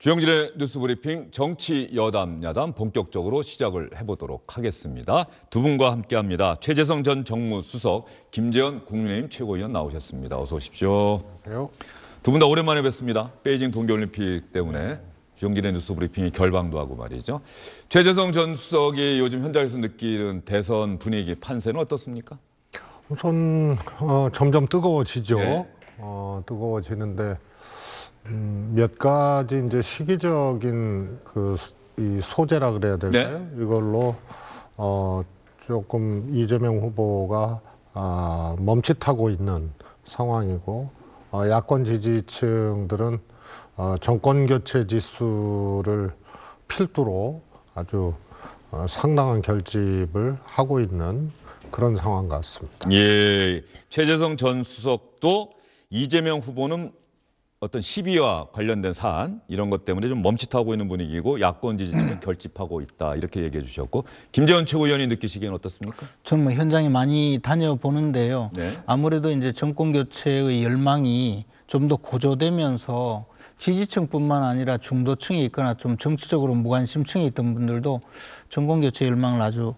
주영진의 뉴스브리핑 정치 여담 야담 본격적으로 시작을 해보도록 하겠습니다. 두 분과 함께합니다. 최재성 전 정무수석, 김재현 국민의힘 최고위원 나오셨습니다. 어서 오십시오. 안녕하세요. 두 분 다 오랜만에 뵙습니다. 베이징 동계올림픽 때문에 주영진의 뉴스브리핑이 결방도 하고 말이죠. 최재성 전 수석이 요즘 현장에서 느끼는 대선 분위기 판세는 어떻습니까? 우선 점점 뜨거워지죠. 네. 뜨거워지는데 몇 가지 이제 시기적인 이 소재라 그래야 될까요? 네. 이걸로 조금 이재명 후보가 멈칫하고 있는 상황이고, 야권 지지층들은 정권 교체 지수를 필두로 아주 상당한 결집을 하고 있는 그런 상황 같습니다. 예, 최재성 전 수석도 이재명 후보는 어떤 시비와 관련된 사안 이런 것 때문에 좀 멈칫하고 있는 분위기고 야권 지지층은 결집하고 있다 이렇게 얘기해 주셨고, 김재현 최고위원이 느끼시기에는 어떻습니까? 저는 뭐 현장에 많이 다녀보는데요. 네. 아무래도 이제 정권 교체의 열망이 좀 더 고조되면서 지지층뿐만 아니라 중도층에 있거나 좀 정치적으로 무관심층에 있던 분들도 정권 교체 열망을 아주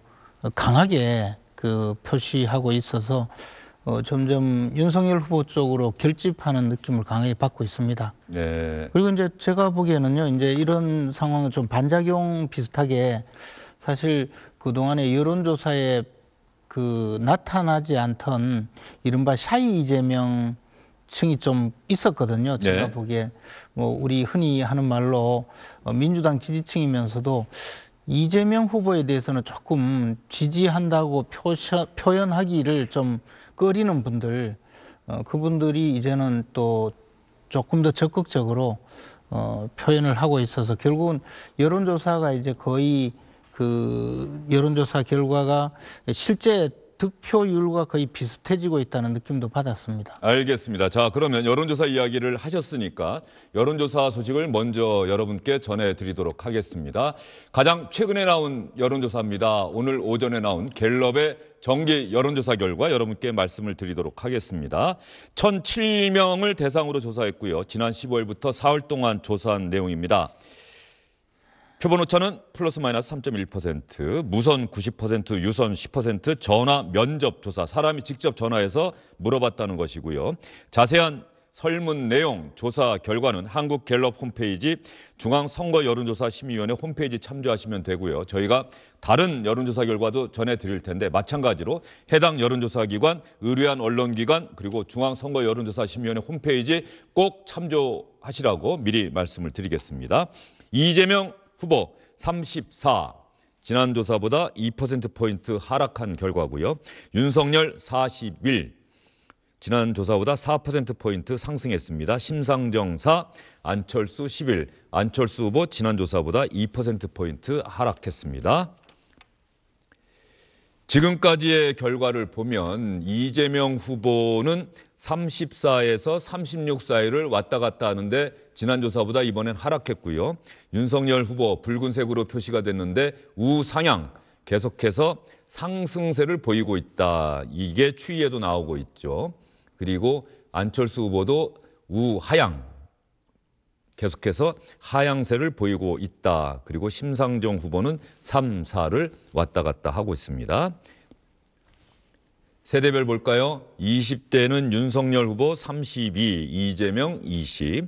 강하게 표시하고 있어서 점점 윤석열 후보 쪽으로 결집하는 느낌을 강하게 받고 있습니다. 네. 그리고 이제 제가 보기에는요, 이제 이런 상황은 좀 반작용 비슷하게 사실 그동안의 여론조사에 나타나지 않던 이른바 샤이 이재명 층이 좀 있었거든요. 제가 네. 보기에 뭐 우리 흔히 하는 말로 민주당 지지층이면서도 이재명 후보에 대해서는 조금 지지한다고 표현하기를 좀 꺼리는 분들, 그분들이 이제는 또 조금 더 적극적으로 표현을 하고 있어서 결국은 여론조사가 이제 거의 여론조사 결과가 실제 득표율과 거의 비슷해지고 있다는 느낌도 받았습니다. 알겠습니다. 자, 그러면 여론조사 이야기를 하셨으니까 여론조사 소식을 먼저 여러분께 전해드리도록 하겠습니다. 가장 최근에 나온 여론조사입니다. 오늘 오전에 나온 갤럽의 정기 여론조사 결과 여러분께 말씀을 드리도록 하겠습니다. 1,007명을 대상으로 조사했고요. 지난 15일부터 4월 동안 조사한 내용입니다. 표본 오차는 플러스 마이너스 3.1%, 무선 90%, 유선 10%, 전화 면접 조사, 사람이 직접 전화해서 물어봤다는 것이고요. 자세한 설문 내용, 조사 결과는 한국갤럽 홈페이지 중앙선거여론조사심의위원회 홈페이지 참조하시면 되고요. 저희가 다른 여론조사 결과도 전해드릴 텐데 마찬가지로 해당 여론조사기관, 의뢰한 언론기관 그리고 중앙선거여론조사심의위원회 홈페이지 꼭 참조하시라고 미리 말씀을 드리겠습니다. 이재명 후보 34, 지난 조사보다 2%포인트 하락한 결과고요. 윤석열 41, 지난 조사보다 4%포인트 상승했습니다. 심상정 4, 안철수 11, 안철수 후보 지난 조사보다 2%포인트 하락했습니다. 지금까지의 결과를 보면 이재명 후보는 34에서 36 사이를 왔다 갔다 하는데 지난 조사보다 이번엔 하락했고요. 윤석열 후보 붉은색으로 표시가 됐는데 우상향, 계속해서 상승세를 보이고 있다. 이게 추이에도 나오고 있죠. 그리고 안철수 후보도 우하향, 계속해서 하향세를 보이고 있다. 그리고 심상정 후보는 3, 4를 왔다 갔다 하고 있습니다. 세대별 볼까요? 20대는 윤석열 후보 32, 이재명 20,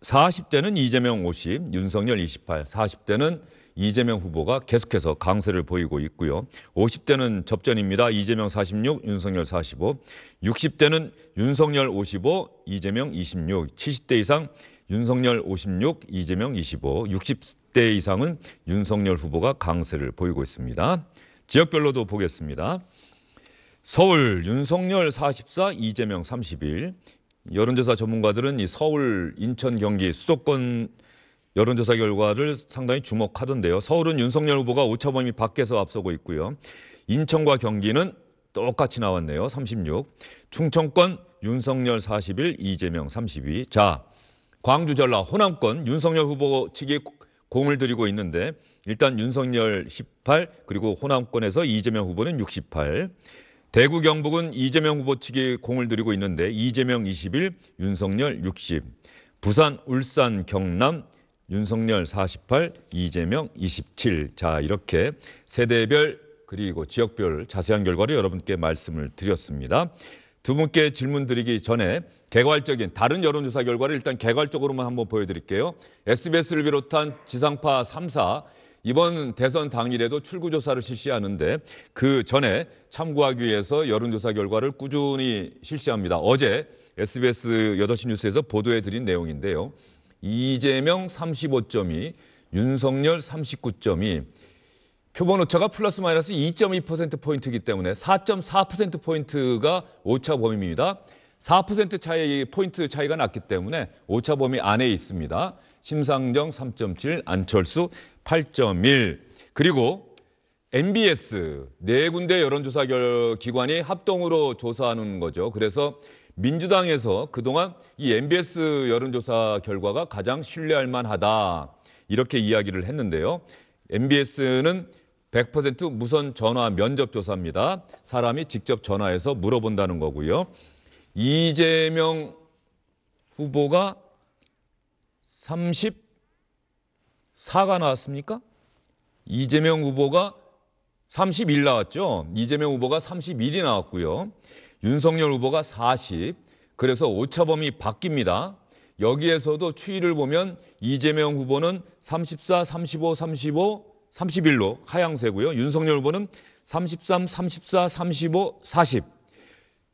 40대는 이재명 50, 윤석열 28, 40대는 이재명 후보가 계속해서 강세를 보이고 있고요. 50대는 접전입니다. 이재명 46, 윤석열 45, 60대는 윤석열 55, 이재명 26, 70대 이상 윤석열 56, 이재명 25, 60대 이상은 윤석열 후보가 강세를 보이고 있습니다. 지역별로도 보겠습니다. 서울 윤석열 44, 이재명 31. 여론조사 전문가들은 이 서울, 인천, 경기 수도권 여론조사 결과를 상당히 주목하던데요. 서울은 윤석열 후보가 오차 범위 밖에서 앞서고 있고요. 인천과 경기는 똑같이 나왔네요. 36. 충청권 윤석열 41, 이재명 32. 자, 광주, 전라, 호남권 윤석열 후보 측이 공을 들이고 있는데 일단 윤석열 18 그리고 호남권에서 이재명 후보는 68. 대구 경북은 이재명 후보 측이 공을 들이고 있는데 이재명 21, 윤석열 60. 부산, 울산, 경남 윤석열 48, 이재명 27. 자, 이렇게 세대별 그리고 지역별 자세한 결과를 여러분께 말씀을 드렸습니다. 두 분께 질문 드리기 전에 개괄적인 다른 여론조사 결과를 일단 개괄적으로만 한번 보여드릴게요. SBS를 비롯한 지상파 3사 이번 대선 당일에도 출구조사를 실시하는데 그 전에 참고하기 위해서 여론조사 결과를 꾸준히 실시합니다. 어제 SBS 8시 뉴스에서 보도해드린 내용인데요. 이재명 35.2, 윤석열 39.2, 표본 오차가 플러스 마이너스 2.2%포인트이기 때문에 4.4%포인트가 오차 범위입니다. 4% 차이, 포인트 차이가 났기 때문에 오차 범위 안에 있습니다. 심상정 3.7, 안철수 8.1. 그리고 MBS 네 군데 여론조사 기관이 합동으로 조사하는 거죠. 그래서 민주당에서 그동안 이 MBS 여론조사 결과가 가장 신뢰할 만하다 이렇게 이야기를 했는데요. MBS는 100% 무선 전화 면접 조사입니다. 사람이 직접 전화해서 물어본다는 거고요. 이재명 후보가 34가 나왔습니까? 이재명 후보가 31 나왔죠. 이재명 후보가 31이 나왔고요. 윤석열 후보가 40. 그래서 오차범위 바뀝니다. 여기에서도 추이를 보면 이재명 후보는 34, 35, 35, 31로 하향세고요. 윤석열 후보는 33, 34, 35, 40.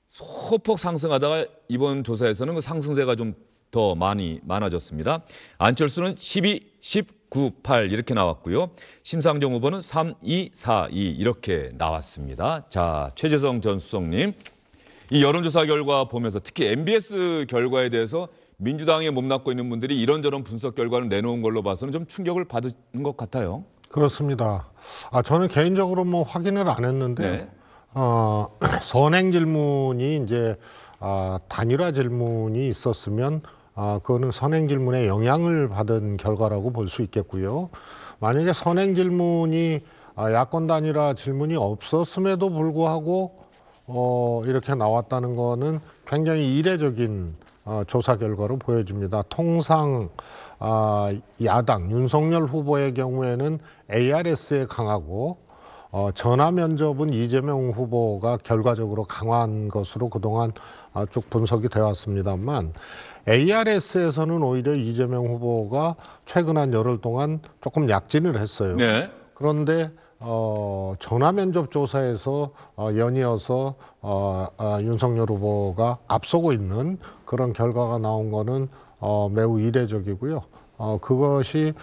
소폭 상승하다가 이번 조사에서는 그 상승세가 좀 더 많아졌습니다. 안철수는 12, 19, 8 이렇게 나왔고요. 심상정 후보는 3, 2, 4, 2 이렇게 나왔습니다. 자, 최재성 전 수석님. 이 여론조사 결과 보면서 특히 MBS 결과에 대해서 민주당에 몸담고 있는 분들이 이런저런 분석 결과를 내놓은 걸로 봐서는 좀 충격을 받은 것 같아요. 그렇습니다. 저는 개인적으로 뭐 확인을 안 했는데 네. 선행 질문이 이제 단일화 질문이 있었으면 그거는 선행 질문에 영향을 받은 결과라고 볼 수 있겠고요. 만약에 선행 질문이 야권 단일화 질문이 없었음에도 불구하고 이렇게 나왔다는 거는 굉장히 이례적인 조사 결과로 보여집니다. 통상 야당 윤석열 후보의 경우에는 ARS에 강하고 전화 면접은 이재명 후보가 결과적으로 강한 것으로 그동안 쭉 분석이 되어 왔습니다만 ARS에서는 오히려 이재명 후보가 최근 한 열흘 동안 조금 약진을 했어요. 네. 그런데 전화 면접 조사에서 연이어서 윤석열 후보가 앞서고 있는 그런 결과가 나온 거는 매우 이례적이고요. 그것이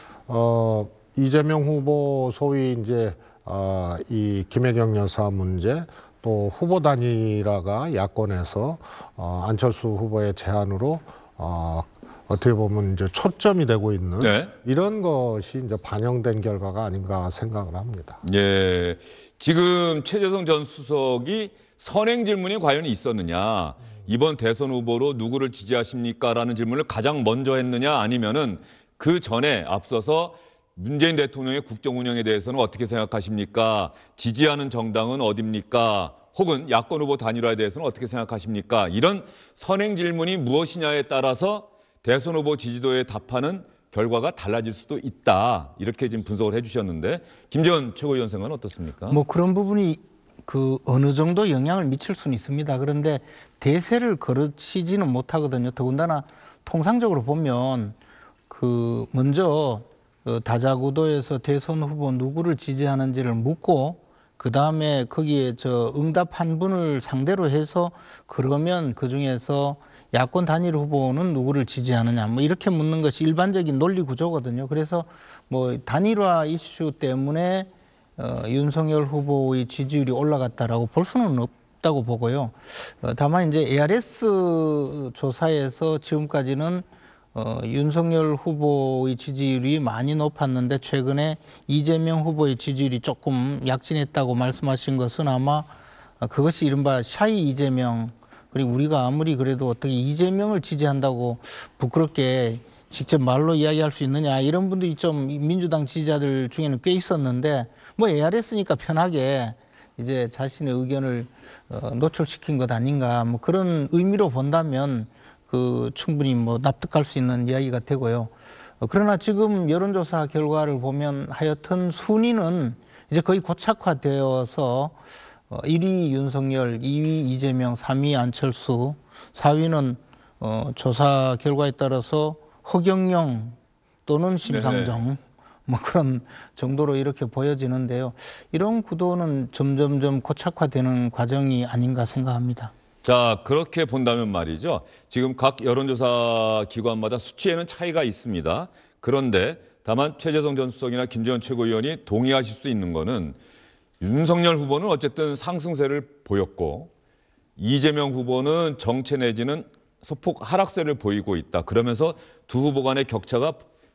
이재명 후보 소위 이제 이 김혜경 여사 문제 또 후보 단일화가 야권에서 안철수 후보의 제안으로 어떻게 보면 이제 초점이 되고 있는 네. 이런 것이 이제 반영된 결과가 아닌가 생각을 합니다. 예. 지금 최재성 전 수석이 선행 질문이 과연 있었느냐, 이번 대선 후보로 누구를 지지하십니까? 라는 질문을 가장 먼저 했느냐, 아니면은 그 전에 앞서서 문재인 대통령의 국정 운영에 대해서는 어떻게 생각하십니까? 지지하는 정당은 어디입니까? 혹은 야권 후보 단일화에 대해서는 어떻게 생각하십니까? 이런 선행 질문이 무엇이냐에 따라서 대선 후보 지지도에 답하는 결과가 달라질 수도 있다. 이렇게 지금 분석을 해주셨는데 김재원 최고위원생은 어떻습니까? 뭐 그런 부분이 그 어느 정도 영향을 미칠 수는 있습니다. 그런데 대세를 거르치지는 못하거든요. 더군다나 통상적으로 보면 그 먼저 다자구도에서 대선 후보 누구를 지지하는지를 묻고 그 다음에 거기에 응답 한 분을 상대로 해서 그러면 그 중에서 야권 단일 후보는 누구를 지지하느냐 뭐 이렇게 묻는 것이 일반적인 논리 구조거든요. 그래서 뭐 단일화 이슈 때문에 윤석열 후보의 지지율이 올라갔다라고 볼 수는 없다고 보고요. 다만 이제 ARS 조사에서 지금까지는 윤석열 후보의 지지율이 많이 높았는데 최근에 이재명 후보의 지지율이 조금 약진했다고 말씀하신 것은 아마 그것이 이른바 샤이 이재명, 그리고 우리가 아무리 그래도 어떻게 이재명을 지지한다고 부끄럽게 직접 말로 이야기할 수 있느냐 이런 분들이 좀 민주당 지지자들 중에는 꽤 있었는데 뭐 ARS니까 편하게 이제 자신의 의견을 노출시킨 것 아닌가 뭐 그런 의미로 본다면 그 충분히 뭐 납득할 수 있는 이야기가 되고요. 그러나 지금 여론조사 결과를 보면 하여튼 순위는 이제 거의 고착화되어서 1위 윤석열, 2위 이재명, 3위 안철수, 4위는 조사 결과에 따라서 허경영 또는 심상정 뭐 그런 정도로 이렇게 보여지는데요. 이런 구도는 점점점 고착화되는 과정이 아닌가 생각합니다. 자, 그렇게 본다면 말이죠. 지금 각 여론조사 기관마다 수치에는 차이가 있습니다. 그런데 다만 최재성 전 수석이나 김재원 최고위원이 동의하실 수 있는 거는 윤석열 후보는 어쨌든 상승세를 보였고 이재명 후보는 정체 내지는 소폭 하락세를 보이고 있다. 그러면서 두 후보 간의 격차가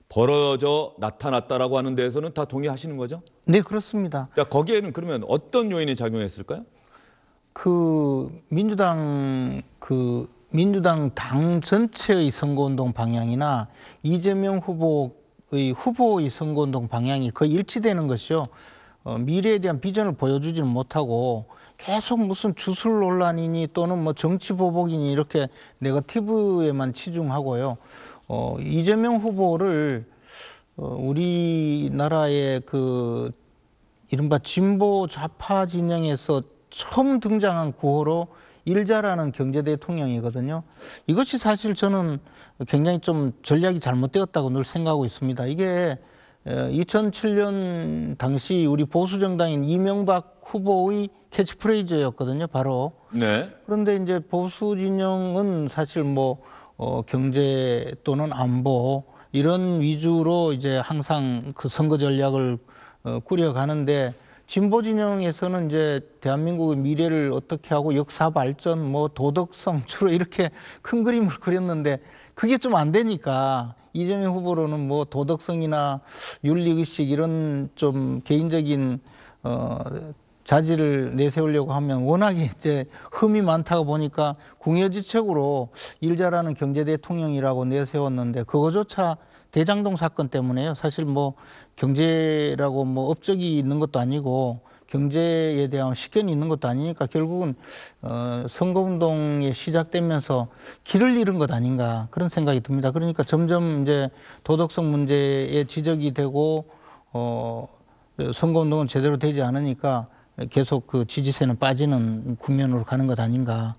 벌어져 나타났다라고 하는 데에서는 다 동의하시는 거죠? 네, 그렇습니다. 야, 거기에는 그러면 어떤 요인이 작용했을까요? 민주당 당 전체의 선거운동 방향이나 이재명 후보의 선거운동 방향이 거의 일치되는 것이요. 미래에 대한 비전을 보여주지는 못하고 계속 무슨 주술 논란이니 또는 뭐 정치 보복이니 이렇게 네거티브에만 치중하고요. 이재명 후보를 우리나라의 그 이른바 진보 좌파 진영에서 처음 등장한 구호로 일 잘하는 경제 대통령이거든요. 이것이 사실 저는 굉장히 좀 전략이 잘못되었다고 늘 생각하고 있습니다. 이게 2007년 당시 우리 보수 정당인 이명박 후보의 캐치프레이즈였거든요. 바로. 네. 그런데 이제 보수 진영은 사실 뭐 경제 또는 안보 이런 위주로 이제 항상 그 선거 전략을 꾸려가는데 진보 진영에서는 이제 대한민국의 미래를 어떻게 하고 역사 발전, 뭐 도덕성 주로 이렇게 큰 그림을 그렸는데 그게 좀 안 되니까 이재명 후보로는 뭐 도덕성이나 윤리의식 이런 좀 개인적인 자질을 내세우려고 하면 워낙에 이제 흠이 많다고 보니까 궁여지책으로 일 잘하는 경제 대통령이라고 내세웠는데 그거조차 대장동 사건 때문에요. 사실 뭐 경제라고 뭐 업적이 있는 것도 아니고 경제에 대한 식견이 있는 것도 아니니까 결국은 선거운동이 시작되면서 길을 잃은 것 아닌가 그런 생각이 듭니다. 그러니까 점점 이제 도덕성 문제에 지적이 되고 선거운동은 제대로 되지 않으니까 계속 그 지지세는 빠지는 국면으로 가는 것 아닌가.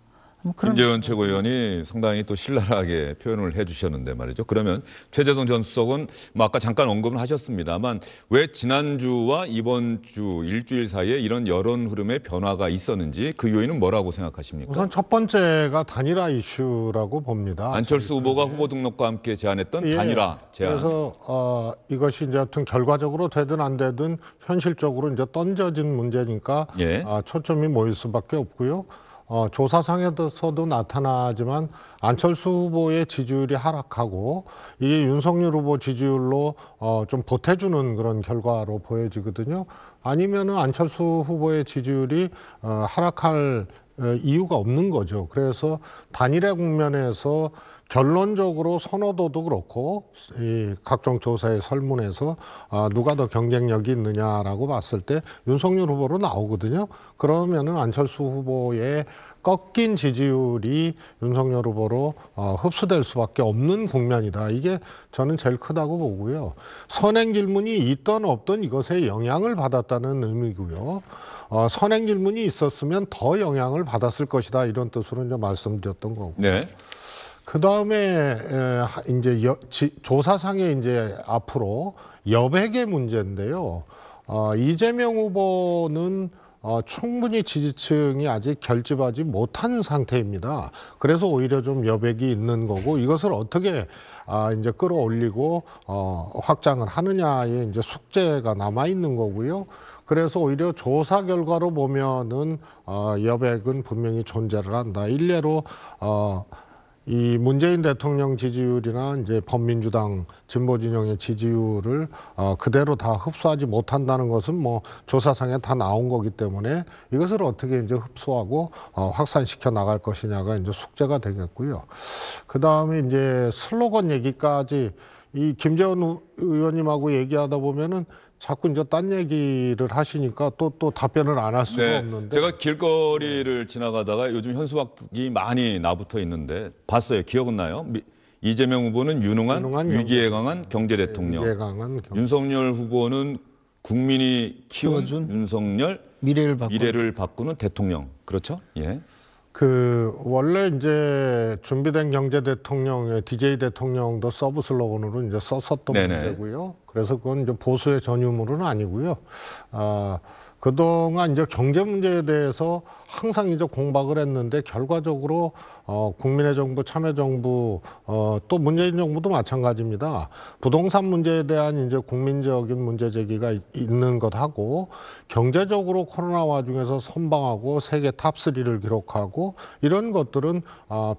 김재원 최고위원이 상당히 또 신랄하게 표현을 해주셨는데 말이죠. 그러면 최재성 전 수석은 뭐 아까 잠깐 언급을 하셨습니다만 왜 지난주와 이번 주 일주일 사이에 이런 여론 흐름의 변화가 있었는지 그 요인은 뭐라고 생각하십니까? 우선 첫 번째가 단일화 이슈라고 봅니다. 안철수 후보가 후보 등록과 함께 제안했던 단일화 제안. 그래서 이것이 이제 하여튼 결과적으로 되든 안 되든 현실적으로 이제 던져진 문제니까 예. 초점이 모일 수밖에 없고요. 조사상에서도 나타나지만 안철수 후보의 지지율이 하락하고 이게 윤석열 후보 지지율로 좀 보태주는 그런 결과로 보여지거든요. 아니면은 안철수 후보의 지지율이 하락할 이유가 없는 거죠. 그래서 단일화 국면에서 결론적으로 선호도도 그렇고 이 각종 조사의 설문에서 누가 더 경쟁력이 있느냐라고 봤을 때 윤석열 후보로 나오거든요. 그러면은 안철수 후보의 꺾인 지지율이 윤석열 후보로 흡수될 수밖에 없는 국면이다. 이게 저는 제일 크다고 보고요. 선행 질문이 있던 없던 이것에 영향을 받았다는 의미고요. 선행 질문이 있었으면 더 영향을 받았을 것이다. 이런 뜻으로 이제 말씀드렸던 거고. 네. 그 다음에 이제 조사상에 이제 앞으로 여백의 문제인데요. 이재명 후보는 충분히 지지층이 아직 결집하지 못한 상태입니다. 그래서 오히려 좀 여백이 있는 거고 이것을 어떻게 이제 끌어올리고 확장을 하느냐에 이제 숙제가 남아 있는 거고요. 그래서 오히려 조사 결과로 보면은 여백은 분명히 존재를 한다. 일례로 이 문재인 대통령 지지율이나 이제 범민주당 진보 진영의 지지율을 그대로 다 흡수하지 못한다는 것은 뭐 조사상에 다 나온 거기 때문에 이것을 어떻게 이제 흡수하고 확산시켜 나갈 것이냐가 이제 숙제가 되겠고요. 그 다음에 이제 슬로건 얘기까지 이 김재원 의원님하고 얘기하다 보면은 자꾸 이제 딴 얘기를 하시니까 또 답변을 안 할 수가 네, 없는데. 제가 길거리를 지나가다가 요즘 현수막이 많이 나붙어 있는데 봤어요. 기억은 나요? 이재명 후보는 유능한 위기에 강한 경제 대통령. 위기에 강한 윤석열 후보는 국민이 키운 키워준 윤석열 미래를 바꾸는 대통령. 그렇죠? 예. 원래 이제 준비된 경제 대통령의 DJ 대통령도 서브 슬로건으로 이제 썼었던 네네. 문제고요. 그래서 그건 이제 보수의 전유물은 아니고요. 그동안 이제 경제 문제에 대해서 항상 이제 공박을 했는데 결과적으로 국민의 정부, 참여정부, 또 문재인 정부도 마찬가지입니다. 부동산 문제에 대한 이제 국민적인 문제 제기가 있는 것하고 경제적으로 코로나 와중에서 선방하고 세계 탑3를 기록하고 이런 것들은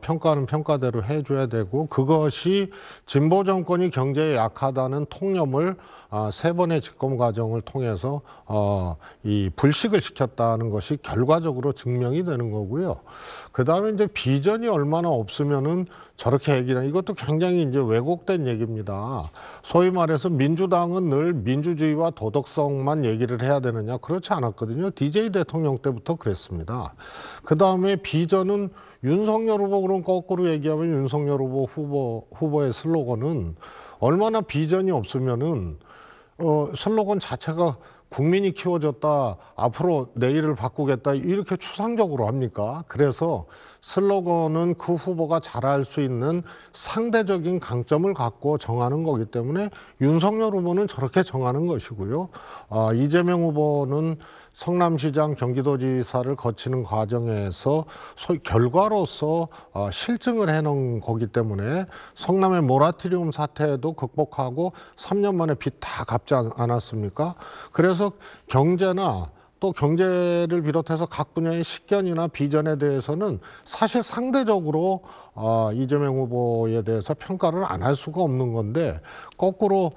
평가는 평가대로 해줘야 되고 그것이 진보 정권이 경제에 약하다는 통념을 세 번의 집권 과정을 통해서 이 불식을 시켰다는 것이 결과적으로 증명이 되는 거고요. 그 다음에 이제 비전이 얼마나 없으면은 저렇게 얘기는 이것도 굉장히 이제 왜곡된 얘기입니다. 소위 말해서 민주당은 늘 민주주의와 도덕성만 얘기를 해야 되느냐 그렇지 않았거든요. DJ 대통령 때부터 그랬습니다. 그 다음에 비전은 윤석열 후보 그럼 거꾸로 얘기하면 윤석열 후보의 슬로건은 얼마나 비전이 없으면은 슬로건 자체가 국민이 키워줬다, 앞으로 내일을 바꾸겠다 이렇게 추상적으로 합니까? 그래서 슬로건은 그 후보가 잘할 수 있는 상대적인 강점을 갖고 정하는 거기 때문에 윤석열 후보는 저렇게 정하는 것이고요. 이재명 후보는 성남시장 경기도지사를 거치는 과정에서 소위 결과로서 실증을 해놓은 거기 때문에 성남의 모라토리움 사태도 극복하고 3년 만에 빚 다 갚지 않았습니까? 그래서 경제나 또 경제를 비롯해서 각 분야의 식견이나 비전에 대해서는 사실 상대적으로 이재명 후보에 대해서 평가를 안 할 수가 없는 건데 거꾸로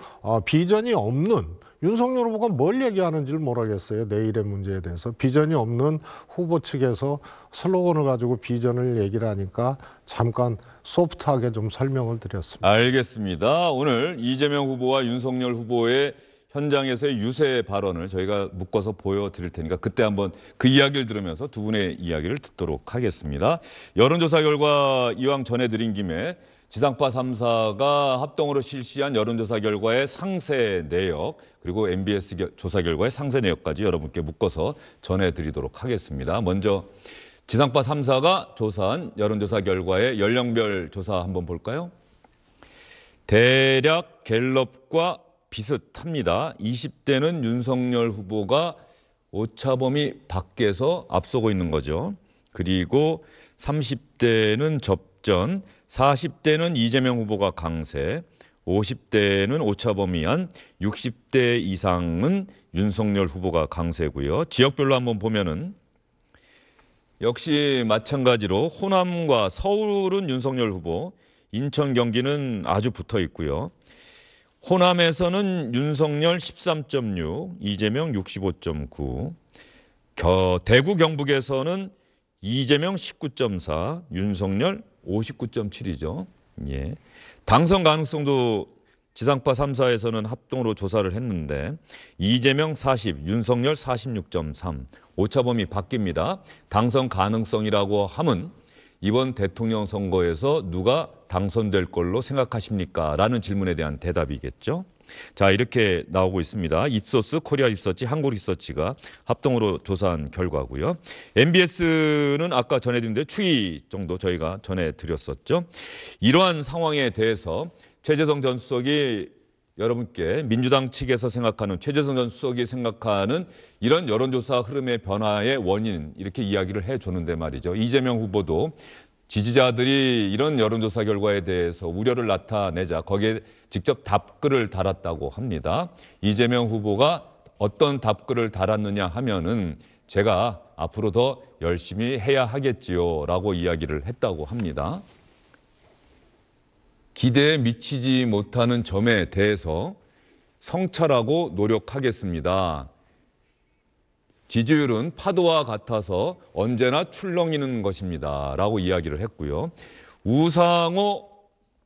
비전이 없는 윤석열 후보가 뭘 얘기하는지를 모르겠어요. 내일의 문제에 대해서. 비전이 없는 후보 측에서 슬로건을 가지고 비전을 얘기를 하니까 잠깐 소프트하게 좀 설명을 드렸습니다. 알겠습니다. 오늘 이재명 후보와 윤석열 후보의 현장에서의 유세 발언을 저희가 묶어서 보여드릴 테니까 그때 한번 그 이야기를 들으면서 두 분의 이야기를 듣도록 하겠습니다. 여론조사 결과 이왕 전해드린 김에 지상파 3사가 합동으로 실시한 여론조사 결과의 상세 내역 그리고 MBS 조사 결과의 상세 내역까지 여러분께 묶어서 전해드리도록 하겠습니다. 먼저 지상파 3사가 조사한 여론조사 결과의 연령별 조사 한번 볼까요? 대략 갤럽과 비슷합니다. 20대는 윤석열 후보가 오차범위 밖에서 앞서고 있는 거죠. 그리고 30대는 접전, 40대는 이재명 후보가 강세, 50대는 오차범위 안, 60대 이상은 윤석열 후보가 강세고요. 지역별로 한번 보면은 역시 마찬가지로 호남과 서울은 윤석열 후보, 인천, 경기는 아주 붙어 있고요. 호남에서는 윤석열 13.6, 이재명 65.9, 대구 경북에서는 이재명 19.4, 윤석열 59.7이죠. 예. 당선 가능성도 지상파 3사에서는 합동으로 조사를 했는데 이재명 40, 윤석열 46.3, 오차범위 바뀝니다. 당선 가능성이라고 함은 이번 대통령 선거에서 누가 당선될 걸로 생각하십니까? 라는 질문에 대한 대답이겠죠. 자, 이렇게 나오고 있습니다. 입소스, 코리아 리서치, 한국 리서치가 합동으로 조사한 결과고요. MBS는 아까 전해드린 대로 추이 정도 저희가 전해드렸었죠. 이러한 상황에 대해서 최재성 전 수석이 여러분께 민주당 측에서 생각하는 최재성 전 수석이 생각하는 이런 여론조사 흐름의 변화의 원인 이렇게 이야기를 해줬는데 말이죠. 이재명 후보도 지지자들이 이런 여론조사 결과에 대해서 우려를 나타내자 거기에 직접 답글을 달았다고 합니다. 이재명 후보가 어떤 답글을 달았느냐 하면은 제가 앞으로 더 열심히 해야 하겠지요 라고 이야기를 했다고 합니다. 기대에 미치지 못하는 점에 대해서 성찰하고 노력하겠습니다. 지지율은 파도와 같아서 언제나 출렁이는 것입니다. 라고 이야기를 했고요. 우상호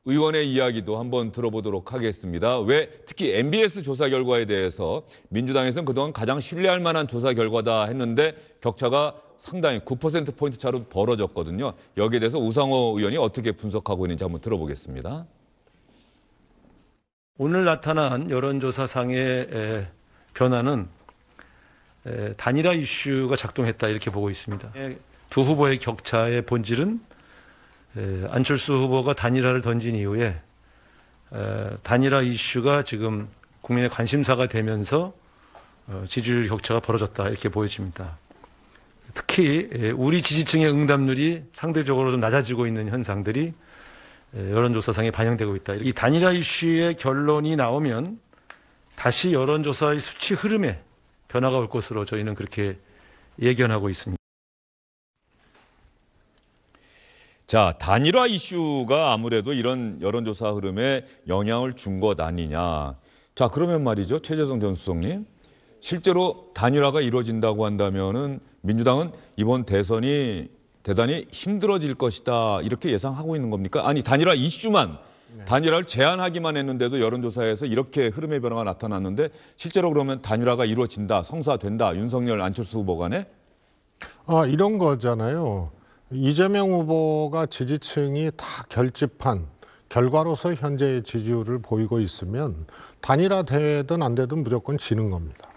의원의 이야기도 한번 들어보도록 하겠습니다. 왜 특히 MBS 조사 결과에 대해서 민주당에서는 그동안 가장 신뢰할 만한 조사 결과다 했는데 격차가 상당히 9%포인트 차로 벌어졌거든요. 여기에 대해서 우상호 의원이 어떻게 분석하고 있는지 한번 들어보겠습니다. 오늘 나타난 여론조사상의 변화는 단일화 이슈가 작동했다 이렇게 보고 있습니다. 두 후보의 격차의 본질은 안철수 후보가 단일화를 던진 이후에 단일화 이슈가 지금 국민의 관심사가 되면서 지지율 격차가 벌어졌다 이렇게 보여집니다. 특히 우리 지지층의 응답률이 상대적으로 좀 낮아지고 있는 현상들이 여론조사상에 반영되고 있다. 이 단일화 이슈의 결론이 나오면 다시 여론조사의 수치 흐름에 변화가 올 것으로 저희는 그렇게 예견하고 있습니다. 자, 단일화 이슈가 아무래도 이런 여론조사 흐름에 영향을 준 것 아니냐. 자, 그러면 말이죠. 최재성 전 수석님. 실제로 단일화가 이루어진다고 한다면은 민주당은 이번 대선이 대단히 힘들어질 것이다. 이렇게 예상하고 있는 겁니까? 아니, 단일화 이슈만, 단일화를 제안하기만 했는데도 여론조사에서 이렇게 흐름의 변화가 나타났는데 실제로 그러면 단일화가 이루어진다, 성사된다. 윤석열, 안철수 후보 간에? 이런 거잖아요. 이재명 후보가 지지층이 다 결집한 결과로서 현재의 지지율을 보이고 있으면 단일화 되든 안 되든 무조건 지는 겁니다.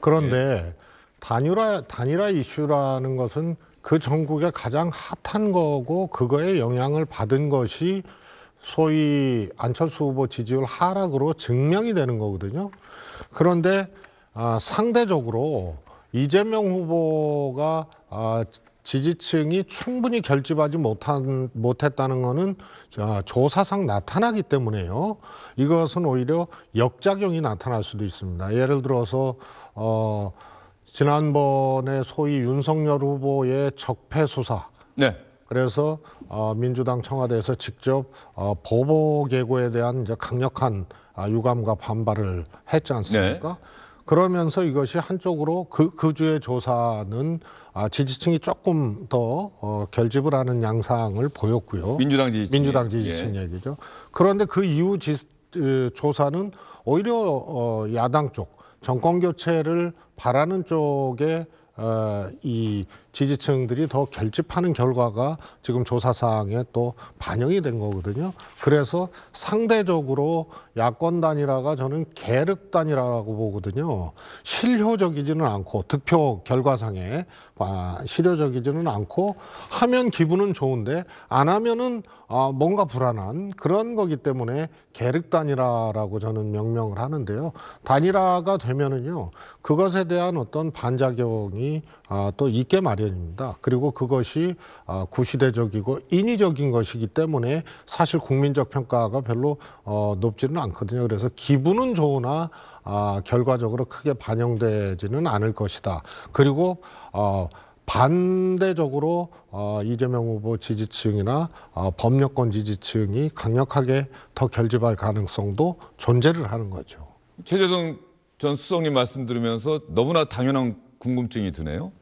그런데 단일화 이슈라는 것은 그 전국에 가장 핫한 거고 그거에 영향을 받은 것이 소위 안철수 후보 지지율 하락으로 증명이 되는 거거든요. 그런데 상대적으로 이재명 후보가 지지층이 충분히 결집하지 못했다는 것은 조사상 나타나기 때문에요. 이것은 오히려 역작용이 나타날 수도 있습니다. 예를 들어서 지난번에 소위 윤석열 후보의 적폐 수사. 네. 그래서 민주당 청와대에서 직접 보복 예고에 대한 이제 강력한 유감과 반발을 했지 않습니까? 네. 그러면서 이것이 한쪽으로 그 주의 조사는 지지층이 조금 더 결집을 하는 양상을 보였고요. 민주당 지지층 얘기죠. 그런데 그 이후 조사는 오히려 야당 쪽, 정권 교체를 바라는 쪽에 이 지지층들이 더 결집하는 결과가 지금 조사상에 또 반영이 된 거거든요. 그래서 상대적으로 야권 단일화가 저는 계륵 단일화라고 보거든요. 실효적이지는 않고 득표 결과상에 실효적이지는 않고 하면 기분은 좋은데 안 하면은 뭔가 불안한 그런 거기 때문에 계륵 단일화라고 저는 명명을 하는데요. 단일화가 되면은요 그것에 대한 어떤 반작용이 또 있게 마련입니다. 그리고 그것이 구시대적이고 인위적인 것이기 때문에 사실 국민적 평가가 별로 높지는 않거든요. 그래서 기분은 좋으나 결과적으로 크게 반영되지는 않을 것이다. 그리고 반대적으로 이재명 후보 지지층이나 범여권 지지층이 강력하게 더 결집할 가능성도 존재를 하는 거죠. 최재성 전 수석님 말씀 들으면서 너무나 당연한 궁금증이 드네요.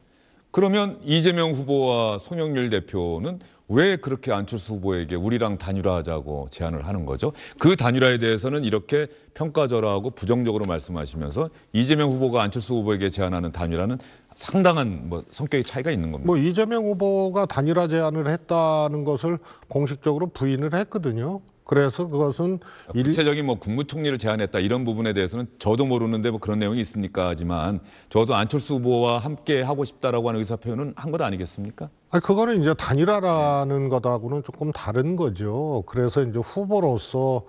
그러면 이재명 후보와 송영길 대표는 왜 그렇게 안철수 후보에게 우리랑 단일화하자고 제안을 하는 거죠? 그 단일화에 대해서는 이렇게 평가절하하고 부정적으로 말씀하시면서 이재명 후보가 안철수 후보에게 제안하는 단일화는 상당한 성격의 차이가 있는 겁니다. 이재명 후보가 단일화 제안을 했다는 것을 공식적으로 부인을 했거든요. 그래서 그것은 구체적인 국무총리를 제안했다 이런 부분에 대해서는 저도 모르는데 그런 내용이 있습니까? 하지만 저도 안철수 후보와 함께 하고 싶다라고 하는 의사 표현은 한 것 아니겠습니까? 그거는 이제 단일화라는 것하고는 조금 다른 거죠. 그래서 이제 후보로서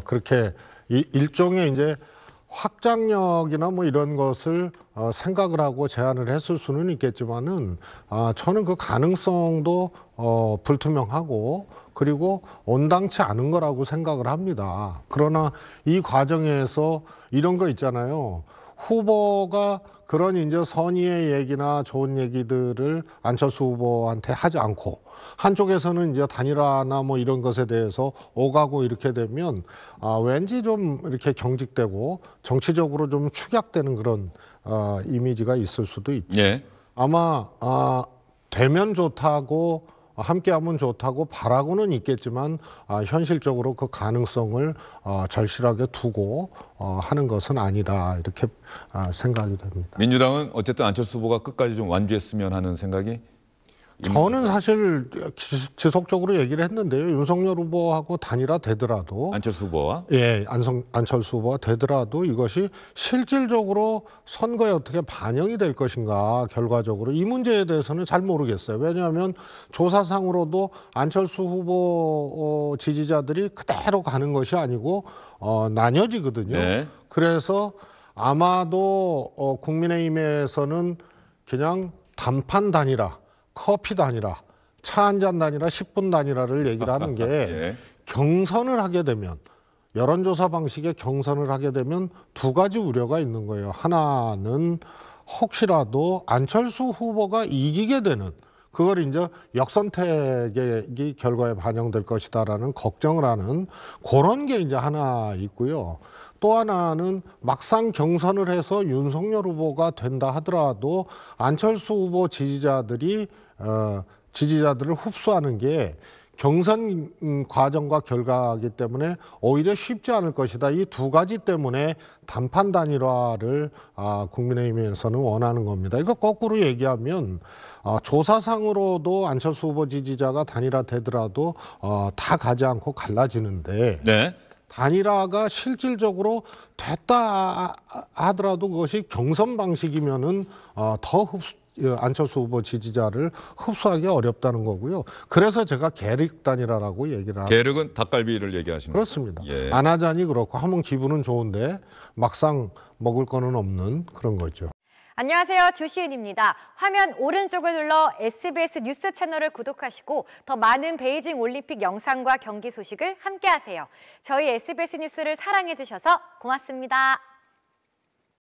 그렇게 일종의 이제 확장력이나 이런 것을 생각을 하고 제안을 했을 수는 있겠지만은 저는 그 가능성도 불투명하고 그리고 온당치 않은 거라고 생각을 합니다. 그러나 이 과정에서 이런 거 있잖아요. 후보가 그런 이제 선의의 얘기나 좋은 얘기들을 안철수 후보한테 하지 않고 한쪽에서는 이제 단일화나 이런 것에 대해서 오가고 이렇게 되면 왠지 좀 이렇게 경직되고 정치적으로 좀 축약되는 그런 이미지가 있을 수도 있죠. 예. 아마 되면 좋다고 함께하면 좋다고 바라고는 있겠지만 현실적으로 그 가능성을 절실하게 두고 하는 것은 아니다 이렇게 생각이 됩니다. 민주당은 어쨌든 안철수 후보가 끝까지 좀 완주했으면 하는 생각이 저는 사실 지속적으로 얘기를 했는데요. 윤석열 후보하고 단일화 되더라도 안철수 후보와 안철수 후보가 되더라도 이것이 실질적으로 선거에 어떻게 반영이 될 것인가 결과적으로 이 문제에 대해서는 잘 모르겠어요. 왜냐하면 조사상으로도 안철수 후보 지지자들이 그대로 가는 것이 아니고 나뉘어지거든요. 네. 그래서 아마도 국민의힘에서는 그냥 단판 단일화, 커피 단일화, 차 한 잔 단일화, 10분 단일화를 얘기를 하는 게 예. 경선을 하게 되면 여론조사 방식의 경선을 하게 되면 두 가지 우려가 있는 거예요. 하나는 혹시라도 안철수 후보가 이기게 되는 그걸 이제 역선택의 결과에 반영될 것이다라는 걱정을 하는 그런 게 이제 하나 있고요. 또 하나는 막상 경선을 해서 윤석열 후보가 된다 하더라도 안철수 후보 지지자들을 흡수하는 게 경선 과정과 결과이기 때문에 오히려 쉽지 않을 것이다. 이 두 가지 때문에 단판 단일화를 국민의힘에서는 원하는 겁니다. 이거 거꾸로 얘기하면 조사상으로도 안철수 후보 지지자가 단일화되더라도 다 가지 않고 갈라지는데 네. 단일화가 실질적으로 됐다 하더라도 그것이 경선 방식이면은 더 안철수 후보 지지자를 흡수하기 어렵다는 거고요. 그래서 제가 계륵 단일화라고 얘기를 합니다. 계륵은 닭갈비를 얘기하시는 그렇습니다. 예. 안 하자니 그렇고 하면 기분은 좋은데 막상 먹을 거는 없는 그런 거죠. 안녕하세요. 주시은입니다. 화면 오른쪽을 눌러 SBS 뉴스 채널을 구독하시고 더 많은 베이징 올림픽 영상과 경기 소식을 함께하세요. 저희 SBS 뉴스를 사랑해 주셔서 고맙습니다.